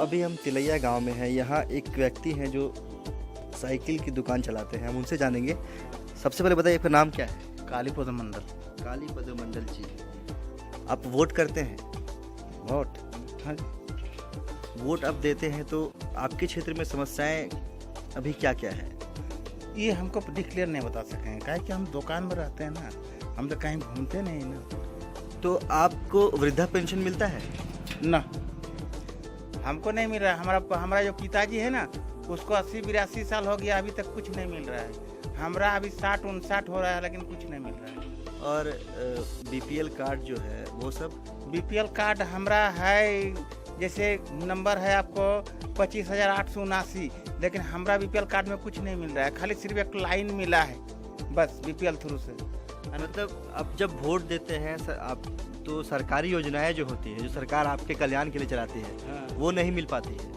अभी हम तिलैया गांव में हैं। यहाँ एक व्यक्ति हैं जो साइकिल की दुकान चलाते हैं, हम उनसे जानेंगे। सबसे पहले बताइए आपका नाम क्या है? कालीपद मंडल। कालीपद मंडल जी, आप वोट करते हैं? वोट? हाँ। वोट अब देते हैं तो आपके क्षेत्र में समस्याएं अभी क्या क्या है? ये हमको डिक्लेयर नहीं बता सकेंगे, काहे कि हम दुकान में रहते हैं ना, हम तो कहीं घूमते नहीं ना। तो आपको वृद्धा पेंशन मिलता है? ना, हमको नहीं मिल रहा है। हमारा जो पिताजी है ना, उसको 80-82 साल हो गया, अभी तक कुछ नहीं मिल रहा है। हमारा अभी 60-59 हो रहा है, लेकिन कुछ नहीं मिल रहा है। और बीपीएल कार्ड जो है वो सब? बीपीएल कार्ड हमारा है, जैसे नंबर है आपको 25,879, लेकिन हमारा बीपीएल कार्ड में कुछ नहीं मिल रहा है, खाली सिर्फ एक लाइन मिला है बस बीपीएल थ्रू से। मतलब अब जब वोट देते हैं आप तो सरकारी योजनाएं जो होती है, जो सरकार आपके कल्याण के लिए चलाती है, हाँ। वो नहीं मिल पाती है?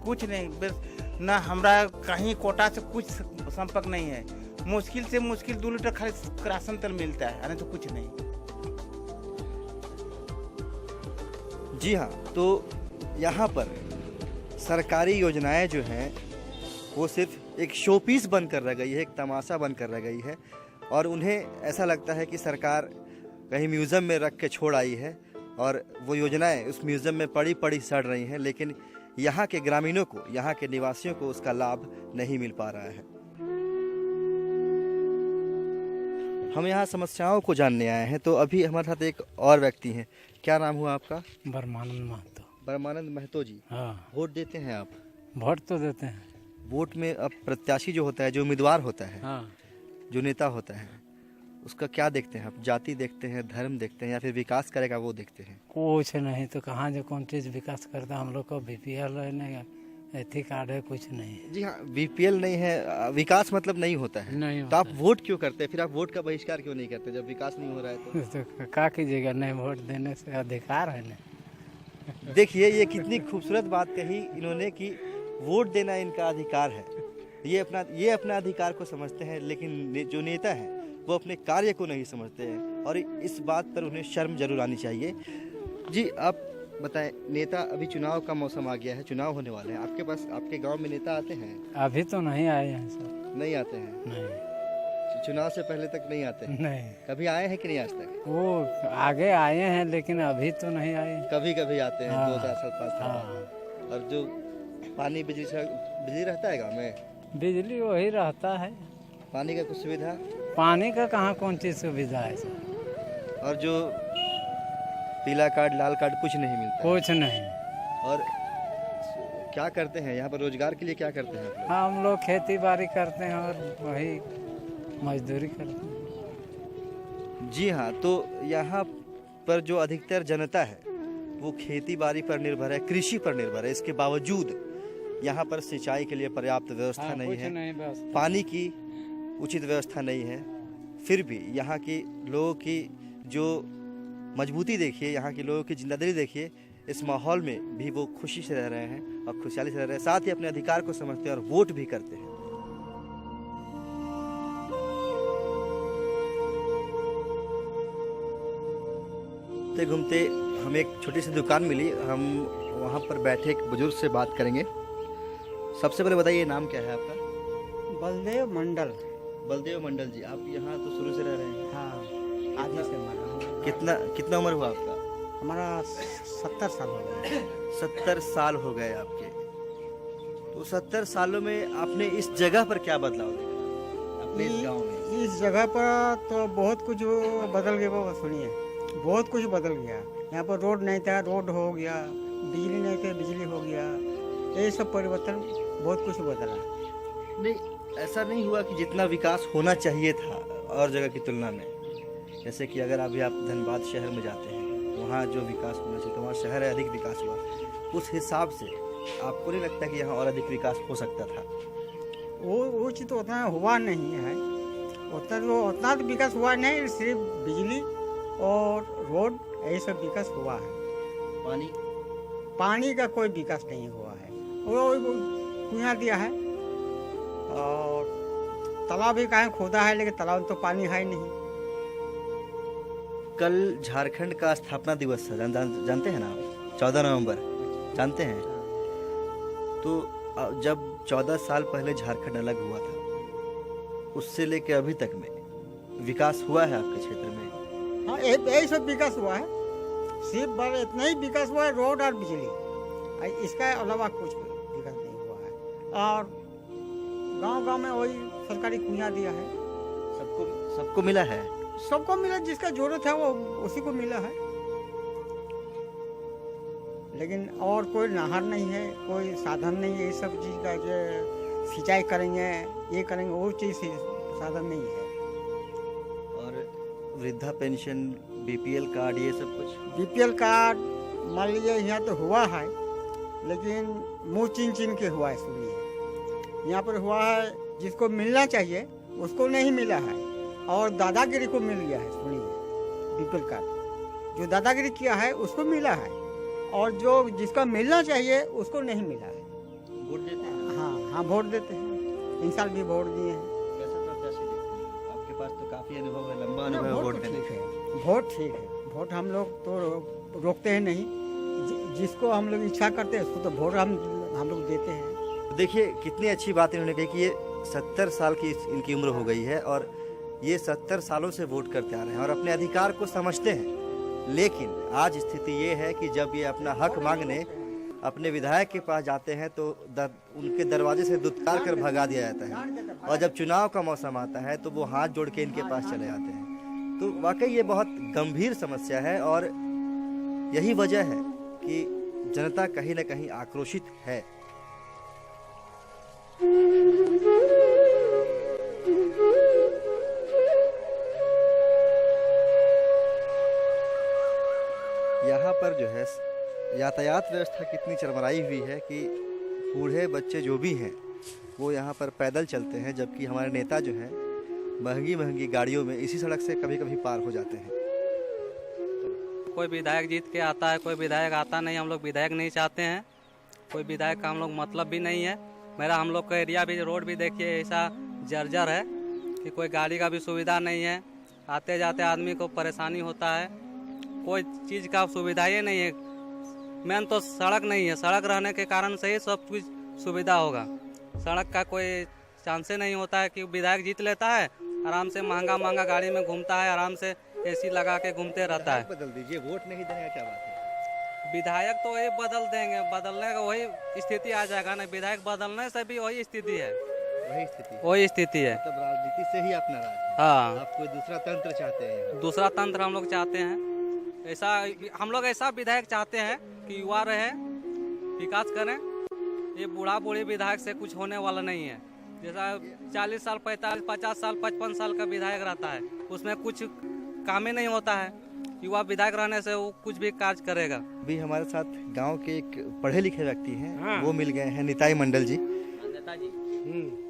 कुछ नहीं बस ना, हमारा कहीं कोटा से कुछ संपर्क नहीं है। मुश्किल से मुश्किल 2 लीटर खाली राशन तेल मिलता है, नहीं तो कुछ नहीं। जी हाँ, तो यहाँ पर सरकारी योजनाएं जो हैं वो सिर्फ एक शो पीस बनकर रह गई है, एक तमाशा बनकर रह गई है, और उन्हें ऐसा लगता है कि सरकार कहीं म्यूज़ियम में रख के छोड़ आई है और वो योजनाएं उस म्यूज़ियम में पड़ी पड़ी सड़ रही हैं, लेकिन यहाँ के ग्रामीणों को, यहाँ के निवासियों को उसका लाभ नहीं मिल पा रहा है। हम यहाँ समस्याओं को जानने आए हैं, तो अभी हमारे साथ एक और व्यक्ति हैं। क्या नाम हुआ आपका? परमानंद महतो। परमानंद महतो जी, हाँ, वोट देते हैं आप? वोट तो देते हैं। वोट में अब प्रत्याशी जो होता है, जो उम्मीदवार होता है, हाँ, जो नेता होता है, उसका क्या देखते हैं आप? जाति देखते हैं, धर्म देखते हैं, या फिर विकास करेगा वो देखते हैं? कुछ नहीं तो कहाँ जो कौन चीज विकास करता, हम लोग को बीपीएल नहीं, एथी कार्ड है, कुछ नहीं है। जी हाँ, बीपीएल नहीं है, विकास मतलब नहीं होता है। नहीं तो आप होता वोट क्यों करते हैं? फिर आप वोट का बहिष्कार क्यों नहीं करते जब विकास नहीं हो रहा है तो क्या कीजिएगा, नहीं वोट देने से अधिकार है ना। तो? देखिए, ये कितनी खूबसूरत बात कही इन्होंने कि वोट देना इनका अधिकार है। ये अपना अधिकार को समझते हैं, लेकिन जो नेता है वो अपने कार्य को नहीं समझते हैं, और इस बात पर उन्हें शर्म जरूर आनी चाहिए। जी, आप बताएं, नेता, अभी चुनाव का मौसम आ गया है, चुनाव होने वाले हैं, आपके पास, आपके गांव में नेता आते हैं? अभी तो नहीं आए हैं सर। नहीं आते हैं? नहीं, चुनाव से पहले तक नहीं आते हैं? नहीं, कभी आए हैं कि नहीं आज तक? वो आगे आए हैं, लेकिन अभी तो नहीं आए। कभी कभी आते हैं, हाँ। 2 साल 5 साल। हाँ, और जो पानी बिजली रहता है गाँव में? बिजली वही रहता है। पानी का कुछ सुविधा? पानी का कहाँ कौन चीज सुविधा है सर। और जो पीला कार्ड, लाल कार्ड, कुछ नहीं मिलता? कुछ नहीं। और क्या करते हैं यहाँ पर रोजगार के लिए, क्या करते हैं आप लोग? हम लोग खेती बाड़ी करते हैं और वही मजदूरी करते हैं। जी हाँ, तो यहाँ पर जो अधिकतर जनता है वो खेती बाड़ी पर निर्भर है, कृषि पर निर्भर है। इसके बावजूद यहाँ पर सिंचाई के लिए पर्याप्त व्यवस्था नहीं है, पानी की उचित व्यवस्था नहीं है। फिर भी यहाँ के लोगों की जो मजबूती देखिए, यहाँ के लोगों की जिंदादिली देखिए, इस माहौल में भी वो खुशी से रह रहे हैं और खुशहाली से रह रहे हैं, साथ ही अपने अधिकार को समझते हैं और वोट भी करते हैं। घूमते घूमते हमें एक छोटी सी दुकान मिली, हम वहाँ पर बैठे एक बुजुर्ग से बात करेंगे। सबसे पहले बताइए, नाम क्या है आपका? बलदेव मंडल। बलदेव मंडल जी, आप यहाँ तो शुरू से रह रहे हैं? हाँ, आगे से हमारा। कितना उम्र हुआ आपका? हमारा 70 साल हो गया। 70 साल हो गए आपके। तो 70 सालों में आपने इस जगह पर क्या बदलाव देखा अपने इस गांव में? इस जगह पर तो बहुत कुछ बदल गया। वो सुनिए, बहुत कुछ बदल गया। यहाँ पर रोड नहीं था, रोड हो गया। बिजली नहीं थी, बिजली हो गया। ये सब परिवर्तन, बहुत कुछ बदला। नहीं, ऐसा नहीं हुआ कि जितना विकास होना चाहिए था और जगह की तुलना में, जैसे कि अगर अभी आप धनबाद शहर में जाते हैं, वहाँ जो विकास होना चाहिए, तो वहाँ शहर है अधिक विकास हुआ, उस हिसाब से आपको नहीं लगता कि यहाँ और अधिक विकास हो सकता था? वो चीज़ तो उतना हुआ नहीं है। उतना तो विकास हुआ नहीं, सिर्फ बिजली और रोड, यही सब विकास हुआ है। पानी का कोई विकास नहीं हुआ है। वो कुआं दिया है और तालाब भी कहीं खोदा है, लेकिन तालाब में तो पानी है नहीं। कल झारखंड का स्थापना दिवस है, जानते हैं ना आप? 14 नवंबर, जानते हैं? तो जब 14 साल पहले झारखंड अलग हुआ था, उससे लेके अभी तक में विकास हुआ है आपके क्षेत्र में? हाँ, यही सब विकास हुआ है। सिर्फ बस इतना ही विकास हुआ है, रोड और बिजली। इसका अलावा कुछ विकास नहीं हुआ है। और गांव-गांव में वही सरकारी कुइयाँ दिया है। सबको मिला है? सबको मिला, जिसका जरूरत है वो उसी को मिला है। लेकिन और कोई नहर नहीं है, कोई साधन नहीं है। ये सब चीज़ का जो सिंचाई करेंगे, ये करेंगे, वो चीज़ साधन नहीं है। और वृद्धा पेंशन, बीपीएल कार्ड, ये सब कुछ? बीपीएल कार्ड मान लीजिए यहाँ तो हुआ है, लेकिन मुँह चिन के हुआ है। सुनिए, यहाँ पर हुआ है, जिसको मिलना चाहिए उसको नहीं मिला है, और दादागिरी को मिल गया है। सुनिए, बीपीएल कार्ड जो दादागिरी किया है उसको मिला है, और जो जिसका मिलना चाहिए उसको नहीं मिला है। वोट देते हैं? हाँ, वोट देते हैं। इन साल भी वोट दिए हैं। कैसा प्रत्याशी देखते हैं? आपके पास तो काफी अनुभव है, लंबा अनुभव है वोट देने का। वोट ठीक है। वोट हम लोग तो रोकते हैं नहीं, जिसको हम लोग इच्छा करते हैं उसको तो वोट हम लोग देते हैं। देखिए कितनी अच्छी बात इन्होंने कही कि ये 70 साल की इनकी उम्र हो गई है, और ये 70 सालों से वोट करते आ रहे हैं और अपने अधिकार को समझते हैं। लेकिन आज स्थिति ये है कि जब ये अपना हक मांगने अपने विधायक के पास जाते हैं तो उनके दरवाजे से दुत्कार कर भगा दिया जाता है, और जब चुनाव का मौसम आता है तो वो हाथ जोड़ के इनके पास चले जाते हैं। तो वाकई ये बहुत गंभीर समस्या है, और यही वजह है कि जनता कहीं न कहीं आक्रोशित है। यहाँ पर जो है यातायात व्यवस्था कितनी चरमराई हुई है कि बूढ़े बच्चे जो भी हैं वो यहाँ पर पैदल चलते हैं, जबकि हमारे नेता जो हैं महंगी महंगी गाड़ियों में इसी सड़क से कभी कभी पार हो जाते हैं। कोई विधायक जीत के आता है, कोई विधायक आता नहीं। हम लोग विधायक नहीं चाहते हैं, कोई विधायक का हम लोग मतलब भी नहीं है। हम लोग का एरिया भी, रोड भी देखिए ऐसा जर्जर है कि कोई गाड़ी का भी सुविधा नहीं है। आते जाते आदमी को परेशानी होता है, कोई चीज़ का सुविधा ही नहीं है। मेन तो सड़क नहीं है, सड़क रहने के कारण से ही सब कुछ सुविधा होगा। सड़क का कोई चांस नहीं होता है कि विधायक जीत लेता है, आराम से महंगा महंगा गाड़ी में घूमता है, आराम से एसी लगा के घूमते रहता है। बदल दीजिए, वोट नहीं देने का क्या बात है? विधायक तो वही बदल देंगे, बदलने का वही स्थिति आ जाएगा ना। विधायक बदलने से भी वही स्थिति है, वही स्थिति है। मतलब राजनीति से ही आप नाराज हैं? हाँ, आप कोई दूसरा तंत्र चाहते हैं? दूसरा तंत्र हम लोग चाहते हैं। ऐसा हम लोग ऐसा विधायक चाहते हैं कि युवा रहे, विकास करें। ये बूढ़ा बूढ़ी विधायक से कुछ होने वाला नहीं है। जैसा 40 साल 45 50 साल 55 साल का विधायक रहता है, उसमें कुछ काम ही नहीं होता है। युवा विधायक रहने से वो कुछ भी कार्य करेगा। अभी हमारे साथ गांव के एक पढ़े लिखे व्यक्ति हैं, वो मिल गए हैं, निताई मंडल जी।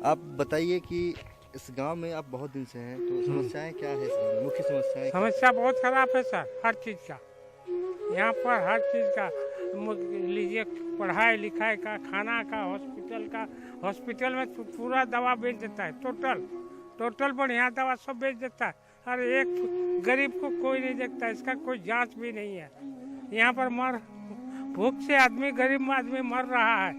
आप बताइए कि इस गांव में आप बहुत दिन से हैं, तो समस्याएं क्या है इस गांव में? मुख्य समस्याएं? समस्या बहुत खराब है सर, हर चीज़ का। यहाँ पर हर चीज़ का लीजिए, पढ़ाई लिखाई का, खाना का, हॉस्पिटल का। हॉस्पिटल में पूरा दवा बेच देता है, टोटल बढ़िया दवा सब बेच देता है। हर एक गरीब को कोई नहीं देखता, इसका कोई जांच भी नहीं है। यहाँ पर भूख से आदमी, गरीब आदमी मर रहा है।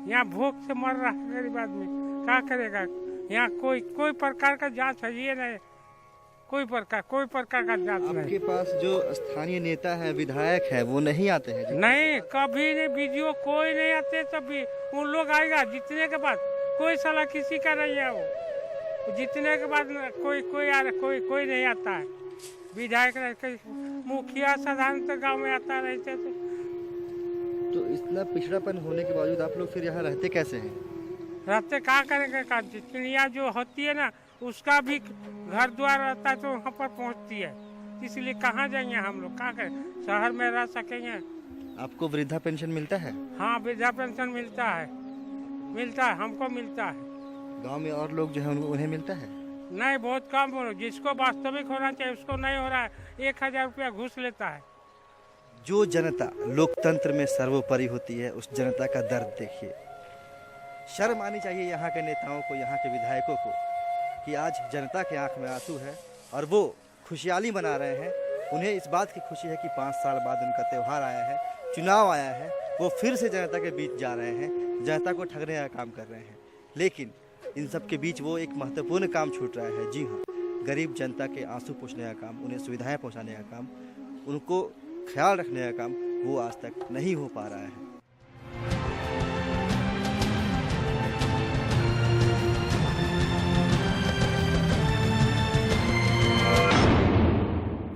यहाँ भूख से मर रहा है गरीब आदमी, क्या करेगा? यहाँ कोई प्रकार का जांच है ये नहीं, कोई प्रकार का जांच नहीं। आपके पास जो स्थानीय नेता है, विधायक है, वो नहीं आते हैं? नहीं, कभी नहीं, वीडियो कोई नहीं आते। तभी उन लोग आएगा जीतने के बाद, कोई सलाह किसी का नहीं है। वो जीतने के बाद कोई नहीं आता है। विधायक मुखिया साधारणतः गाँव में आता रहते तो इतना पिछड़ापन होने के बावजूद आप लोग फिर यहाँ रहते कैसे हैं? रहते क्या करेंगे? चिड़िया जो होती है ना, उसका भी घर द्वार रहता है तो वहाँ पर पहुँचती है। इसलिए कहाँ जाएंगे हम लोग, क्या करें? शहर में रह सकेंगे? आपको वृद्धा पेंशन मिलता है? हाँ, वृद्धा पेंशन मिलता है, हमको मिलता है। गांव में और लोग जो है उन्हें मिलता है? नहीं, बहुत कम हो। जिसको वास्तविक होना चाहिए उसको नहीं हो रहा है। 1000 रुपया घूस लेता है। जो जनता लोकतंत्र में सर्वोपरि होती है, उस जनता का दर्द देखिए। शर्म आनी चाहिए यहाँ के नेताओं को, यहाँ के विधायकों को, कि आज जनता के आंख में आंसू है और वो खुशहाली मना रहे हैं। उन्हें इस बात की खुशी है कि 5 साल बाद उनका त्यौहार आया है, चुनाव आया है, वो फिर से जनता के बीच जा रहे हैं, जनता को ठगने का काम कर रहे हैं। लेकिन इन सब के बीच वो एक महत्वपूर्ण काम छूट रहा है। जी हाँ, गरीब जनता के आंसू पोंछने का काम, उन्हें सुविधाएं पहुंचाने का काम, उनको ख्याल रखने का काम वो आज तक नहीं हो पा रहा है।